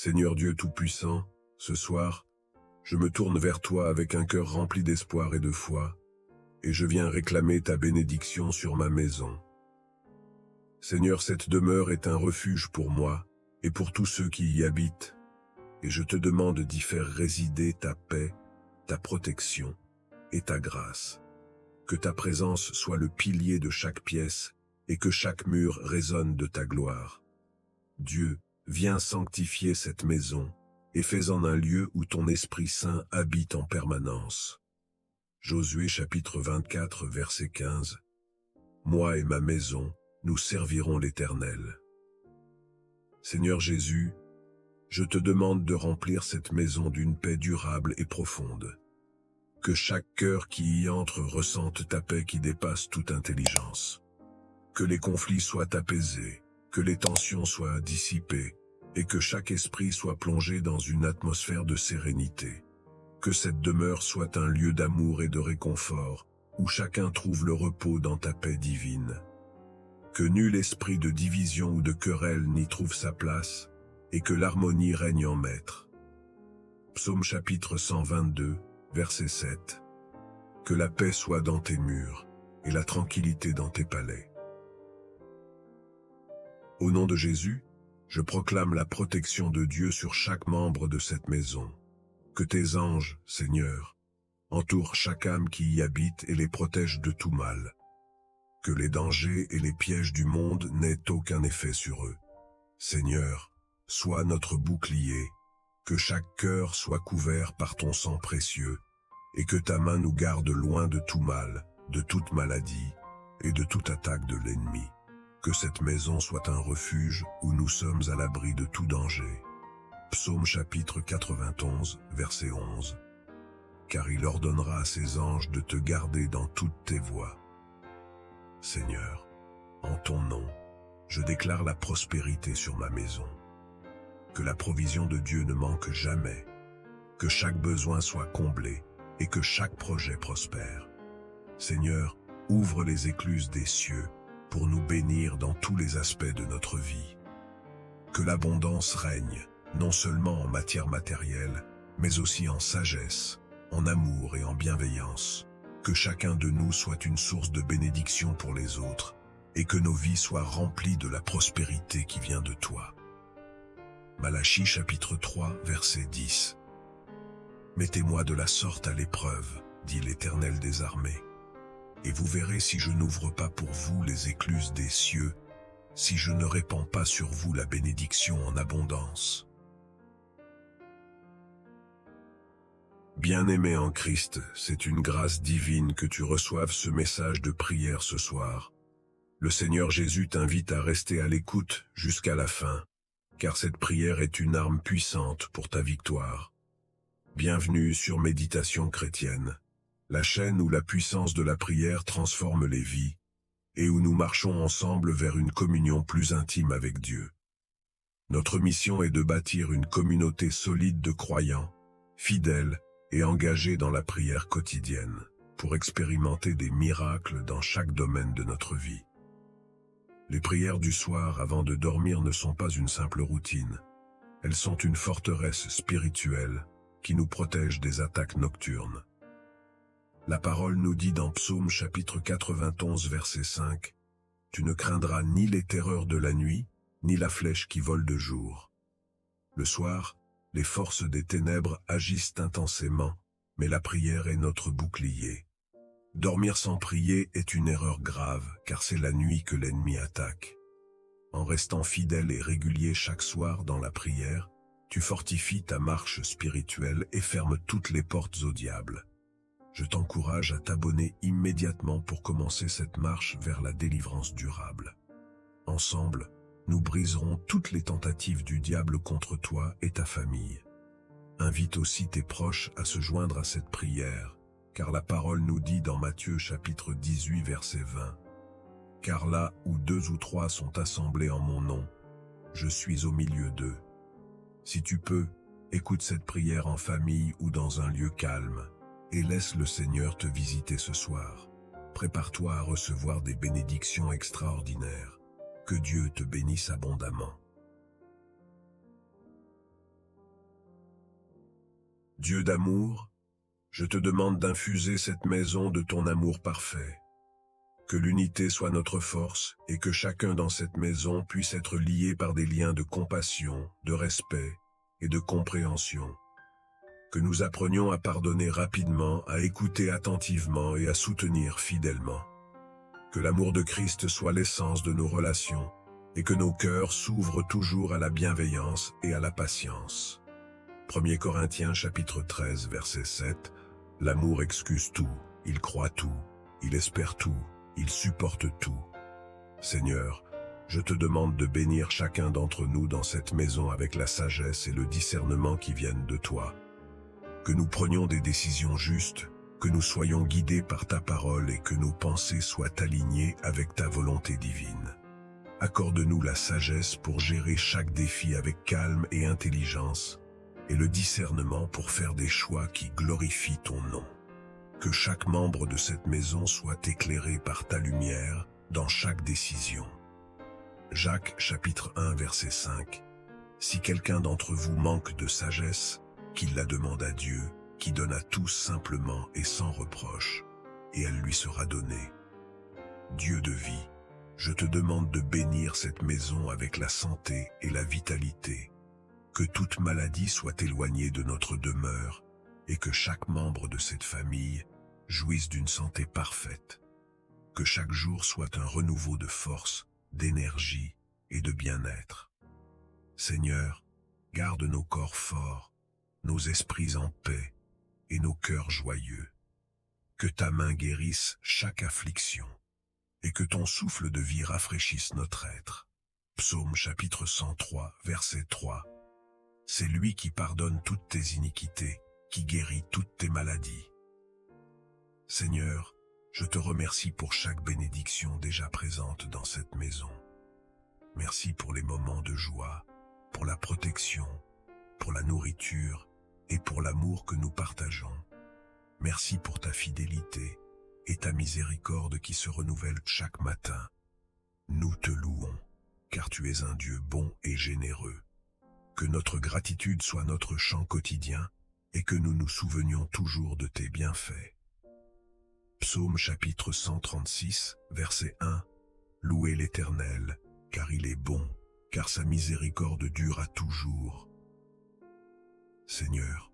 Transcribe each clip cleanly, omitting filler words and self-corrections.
Seigneur Dieu Tout-Puissant, ce soir, je me tourne vers toi avec un cœur rempli d'espoir et de foi, et je viens réclamer ta bénédiction sur ma maison. Seigneur, cette demeure est un refuge pour moi et pour tous ceux qui y habitent, et je te demande d'y faire résider ta paix, ta protection et ta grâce. Que ta présence soit le pilier de chaque pièce et que chaque mur résonne de ta gloire. Dieu, viens sanctifier cette maison et fais-en un lieu où ton Esprit Saint habite en permanence. Josué chapitre 24 verset 15. Moi et ma maison, nous servirons l'Éternel. Seigneur Jésus, je te demande de remplir cette maison d'une paix durable et profonde. Que chaque cœur qui y entre ressente ta paix qui dépasse toute intelligence. Que les conflits soient apaisés, que les tensions soient dissipées, et que chaque esprit soit plongé dans une atmosphère de sérénité. Que cette demeure soit un lieu d'amour et de réconfort, où chacun trouve le repos dans ta paix divine. Que nul esprit de division ou de querelle n'y trouve sa place, et que l'harmonie règne en maître. Psaume chapitre 122, verset 7. Que la paix soit dans tes murs, et la tranquillité dans tes palais. Au nom de Jésus, je proclame la protection de Dieu sur chaque membre de cette maison. Que tes anges, Seigneur, entourent chaque âme qui y habite et les protègent de tout mal. Que les dangers et les pièges du monde n'aient aucun effet sur eux. Seigneur, sois notre bouclier, que chaque cœur soit couvert par ton sang précieux, et que ta main nous garde loin de tout mal, de toute maladie et de toute attaque de l'ennemi. Que cette maison soit un refuge où nous sommes à l'abri de tout danger. Psaume chapitre 91, verset 11. Car il ordonnera à ses anges de te garder dans toutes tes voies. Seigneur, en ton nom, je déclare la prospérité sur ma maison. Que la provision de Dieu ne manque jamais, que chaque besoin soit comblé et que chaque projet prospère. Seigneur, ouvre les écluses des cieux pour nous bénir dans tous les aspects de notre vie. Que l'abondance règne, non seulement en matière matérielle, mais aussi en sagesse, en amour et en bienveillance. Que chacun de nous soit une source de bénédiction pour les autres, et que nos vies soient remplies de la prospérité qui vient de toi. Malachie chapitre 3, verset 10. Mettez-moi de la sorte à l'épreuve, dit l'Éternel des armées, et vous verrez si je n'ouvre pas pour vous les écluses des cieux, si je ne répands pas sur vous la bénédiction en abondance. Bien-aimé en Christ, c'est une grâce divine que tu reçoives ce message de prière ce soir. Le Seigneur Jésus t'invite à rester à l'écoute jusqu'à la fin, car cette prière est une arme puissante pour ta victoire. Bienvenue sur Méditation chrétienne, la chaîne où la puissance de la prière transforme les vies, et où nous marchons ensemble vers une communion plus intime avec Dieu. Notre mission est de bâtir une communauté solide de croyants, fidèles et engagés dans la prière quotidienne, pour expérimenter des miracles dans chaque domaine de notre vie. Les prières du soir avant de dormir ne sont pas une simple routine. Elles sont une forteresse spirituelle qui nous protège des attaques nocturnes. La parole nous dit dans Psaume chapitre 91 verset 5, « Tu ne craindras ni les terreurs de la nuit, ni la flèche qui vole de jour. » Le soir, les forces des ténèbres agissent intensément, mais la prière est notre bouclier. Dormir sans prier est une erreur grave, car c'est la nuit que l'ennemi attaque. En restant fidèle et régulier chaque soir dans la prière, tu fortifies ta marche spirituelle et fermes toutes les portes au diable. Je t'encourage à t'abonner immédiatement pour commencer cette marche vers la délivrance durable. Ensemble, nous briserons toutes les tentatives du diable contre toi et ta famille. Invite aussi tes proches à se joindre à cette prière, car la parole nous dit dans Matthieu chapitre 18 verset 20, « Car là où 2 ou 3 sont assemblés en mon nom, je suis au milieu d'eux. » Si tu peux, écoute cette prière en famille ou dans un lieu calme, et laisse le Seigneur te visiter ce soir. Prépare-toi à recevoir des bénédictions extraordinaires. Que Dieu te bénisse abondamment. Dieu d'amour, je te demande d'infuser cette maison de ton amour parfait. Que l'unité soit notre force et que chacun dans cette maison puisse être lié par des liens de compassion, de respect et de compréhension. Que nous apprenions à pardonner rapidement, à écouter attentivement et à soutenir fidèlement. Que l'amour de Christ soit l'essence de nos relations et que nos cœurs s'ouvrent toujours à la bienveillance et à la patience. 1 Corinthiens chapitre 13 verset 7. L'amour excuse tout, il croit tout, il espère tout, il supporte tout. Seigneur, je te demande de bénir chacun d'entre nous dans cette maison avec la sagesse et le discernement qui viennent de toi. Que nous prenions des décisions justes, que nous soyons guidés par ta parole et que nos pensées soient alignées avec ta volonté divine. Accorde-nous la sagesse pour gérer chaque défi avec calme et intelligence, et le discernement pour faire des choix qui glorifient ton nom. Que chaque membre de cette maison soit éclairé par ta lumière dans chaque décision. Jacques chapitre 1 verset 5. Si quelqu'un d'entre vous manque de sagesse, qu'il la demande à Dieu, qui donne à tous simplement et sans reproche, et elle lui sera donnée. Dieu de vie, je te demande de bénir cette maison avec la santé et la vitalité, que toute maladie soit éloignée de notre demeure et que chaque membre de cette famille jouisse d'une santé parfaite, que chaque jour soit un renouveau de force, d'énergie et de bien-être. Seigneur, garde nos corps forts, nos esprits en paix et nos cœurs joyeux. Que ta main guérisse chaque affliction et que ton souffle de vie rafraîchisse notre être. Psaume chapitre 103, verset 3. C'est lui qui pardonne toutes tes iniquités, qui guérit toutes tes maladies. Seigneur, je te remercie pour chaque bénédiction déjà présente dans cette maison. Merci pour les moments de joie, pour la protection, pour la nourriture et pour l'amour que nous partageons. Merci pour ta fidélité et ta miséricorde qui se renouvelle chaque matin. Nous te louons, car tu es un Dieu bon et généreux. Que notre gratitude soit notre chant quotidien et que nous nous souvenions toujours de tes bienfaits. Psaume chapitre 136, verset 1. Louez l'Éternel, car il est bon, car sa miséricorde dure à toujours. Seigneur,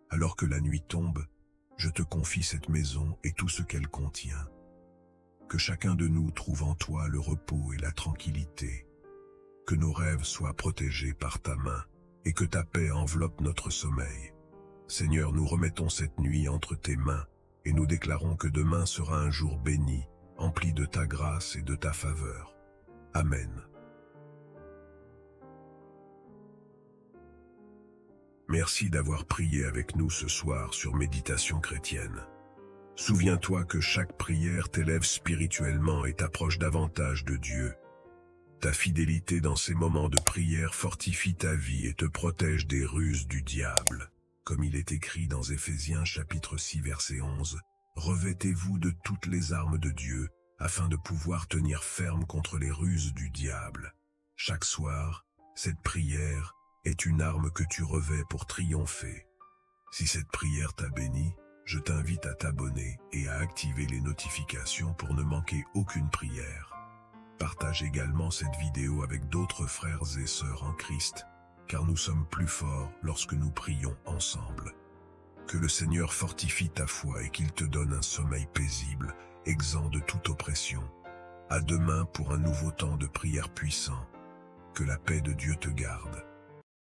alors que la nuit tombe, je te confie cette maison et tout ce qu'elle contient. Que chacun de nous trouve en toi le repos et la tranquillité. Que nos rêves soient protégés par ta main et que ta paix enveloppe notre sommeil. Seigneur, nous remettons cette nuit entre tes mains et nous déclarons que demain sera un jour béni, empli de ta grâce et de ta faveur. Amen. Merci d'avoir prié avec nous ce soir sur Méditation chrétienne. Souviens-toi que chaque prière t'élève spirituellement et t'approche davantage de Dieu. Ta fidélité dans ces moments de prière fortifie ta vie et te protège des ruses du diable. Comme il est écrit dans Éphésiens chapitre 6 verset 11, « Revêtez-vous de toutes les armes de Dieu, afin de pouvoir tenir ferme contre les ruses du diable. » Chaque soir, cette prière est une arme que tu revêts pour triompher. Si cette prière t'a béni, je t'invite à t'abonner et à activer les notifications pour ne manquer aucune prière. Partage également cette vidéo avec d'autres frères et sœurs en Christ, car nous sommes plus forts lorsque nous prions ensemble. Que le Seigneur fortifie ta foi et qu'il te donne un sommeil paisible, exempt de toute oppression. À demain pour un nouveau temps de prière puissant. Que la paix de Dieu te garde.